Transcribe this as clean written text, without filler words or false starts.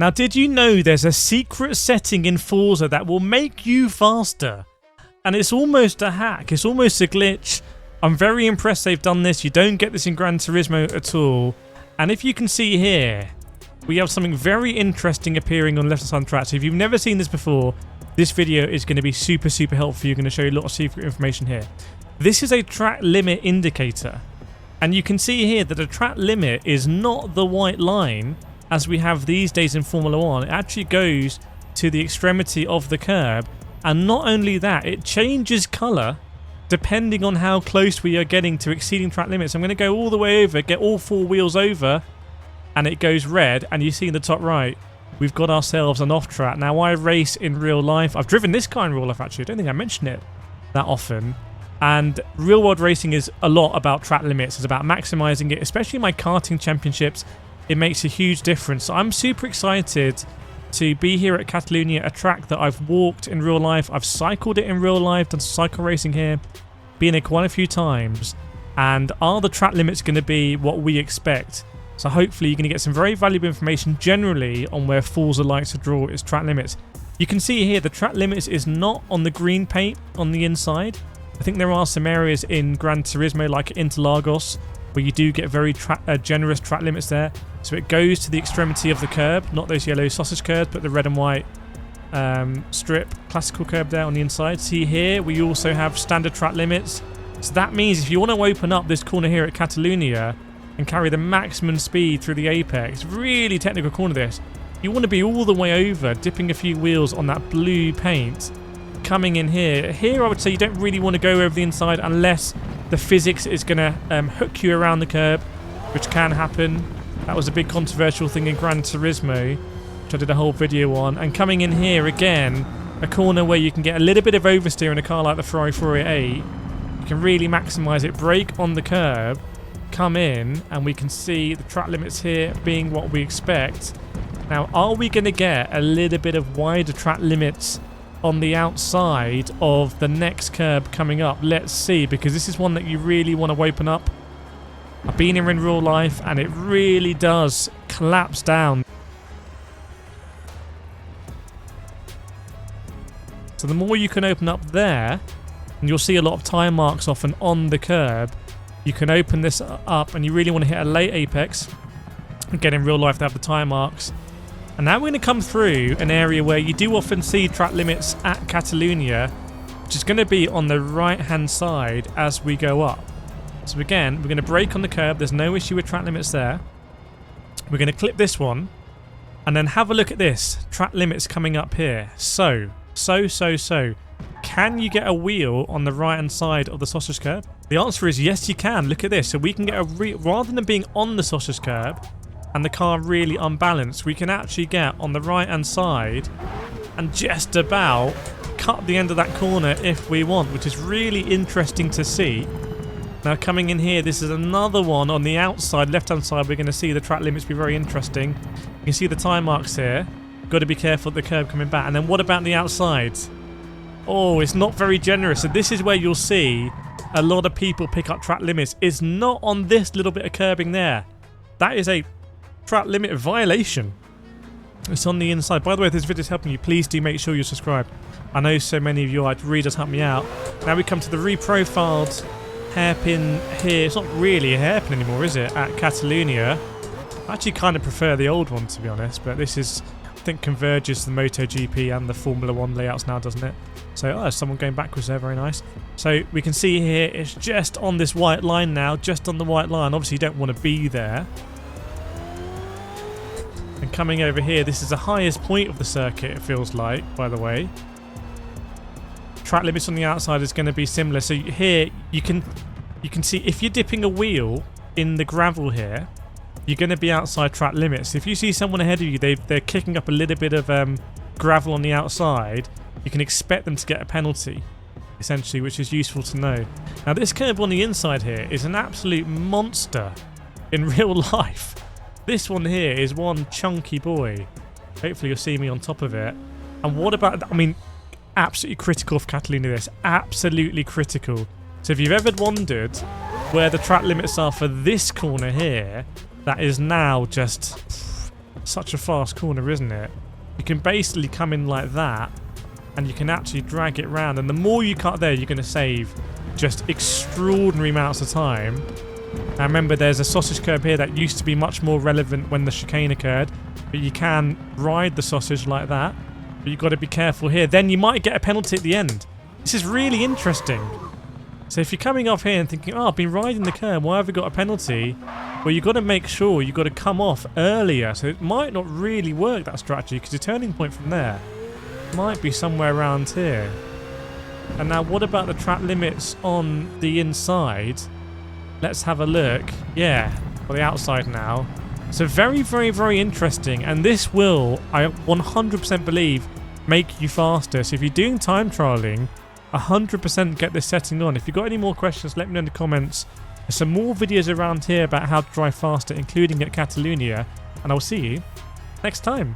Now, did you know there's a secret setting in Forza that will make you faster? And it's almost a hack, it's almost a glitch. I'm very impressed they've done this. You don't get this in Gran Turismo at all. And if you can see here, we have something very interesting appearing on the left side track. So if you've never seen this before, this video is going to be super helpful. You're going to show you a lot of secret information here. This is a track limit indicator. And you can see here that the track limit is not the white line as we have these days in Formula 1. It actually goes to the extremity of the curb. And not only that, it changes colour depending on how close we are getting to exceeding track limits. I'm going to go all the way over, get all four wheels over, and it goes red. And you see in the top right, we've got ourselves an off track. Now, I race in real life. I've driven this car in real life, actually. I don't think I mention it that often. And real world racing is a lot about track limits. It's about maximising it, especially my karting championships. It makes a huge difference. So I'm super excited to be here at Catalonia, a track that I've walked in real life. I've cycled it in real life, done cycle racing here, been here quite a few times. And are the track limits going to be what we expect? So hopefully you're going to get some very valuable information generally on where Forza likes to draw its track limits. You can see here the track limits is not on the green paint on the inside. I think there are some areas in Gran Turismo like Interlagos where you do get very generous track limits there. So it goes to the extremity of the curb, not those yellow sausage curbs, but the red and white strip classical curb there on the inside. See here, we also have standard track limits. So that means if you want to open up this corner here at Catalonia and carry the maximum speed through the apex, really technical corner this, you want to be all the way over, dipping a few wheels on that blue paint, coming in here. Here I would say you don't really want to go over the inside unless the physics is going to hook you around the curb, which can happen. That was a big controversial thing in Gran Turismo, which I did a whole video on. And coming in here again, a corner where you can get a little bit of oversteer in a car like the Ferrari 488. You can really maximise it, brake on the curb, come in, and we can see the track limits here being what we expect. Now, are we going to get a little bit of wider track limits on the outside of the next curb coming up? Let's see, because this is one that you really want to open up. I've been here in real life and it really does collapse down. So the more you can open up there, and you'll see a lot of tyre marks often on the curb, you can open this up and you really want to hit a late apex. Again, in real life they have the tyre marks. And now we're going to come through an area where you do often see track limits at Catalonia, which is going to be on the right hand side as we go up. So again, we're going to brake on the curb. There's no issue with track limits there. We're going to clip this one and then have a look at this. Track limits coming up here. So. Can you get a wheel on the right hand side of the sausage curb? The answer is yes, you can. Look at this. So we can get rather than being on the sausage curb and the car really unbalanced, we can actually get on the right hand side and just about cut the end of that corner if we want, which is really interesting to see. Now coming in here, this is another one on the outside, left hand side. We're going to see the track limits be very interesting. You can see the tyre marks here. Got to be careful of the curb coming back. And then what about the outside? Oh, it's not very generous. So this is where you'll see a lot of people pick up track limits. It's not on this little bit of curbing there. That is a track limit violation. It's on the inside. By the way, if this video is helping you, please do make sure you're subscribed. I know so many of you are. It really does help me out. Now we come to the reprofiled hairpin here. It's not really a hairpin anymore, is it, at Catalonia? I actually kind of prefer the old one, to be honest, but this is, I think, converges the MotoGP and the Formula 1 layouts now, doesn't it? So, there's someone going backwards there, very nice. So we can see here, it's just on this white line now, just on the white line. Obviously, you don't want to be there. And coming over here, this is the highest point of the circuit, it feels like, by the way. Track limits on the outside is going to be similar. So here you can see if you're dipping a wheel in the gravel here, you're going to be outside track limits. If you see someone ahead of you, they're kicking up a little bit of gravel on the outside, you can expect them to get a penalty, essentially, which is useful to know. Now this curb on the inside here is an absolute monster in real life. This one here is one chunky boy. Hopefully you'll see me on top of it. And what about, I mean, absolutely critical for Catalonia this. Absolutely critical. So if you've ever wondered where the track limits are for this corner here, that is now just such a fast corner, isn't it? You can basically come in like that, and you can actually drag it round. And the more you cut there, you're going to save just extraordinary amounts of time. Now remember, there's a sausage curb here that used to be much more relevant when the chicane occurred, but you can ride the sausage like that. But you've got to be careful here. Then you might get a penalty at the end. This is really interesting. So if you're coming off here and thinking, oh, I've been riding the curb, why have we got a penalty? Well, you've got to make sure you've got to come off earlier. So it might not really work, that strategy, because your turning point from there might be somewhere around here. And now what about the track limits on the inside? Let's have a look. Yeah, for the outside now. So very, very, very interesting. And this will, I 100% believe, make you faster. So if you're doing time trialing, 100% get this setting on. If you've got any more questions, let me know in the comments. There's some more videos around here about how to drive faster, including at Catalonia. And I'll see you next time.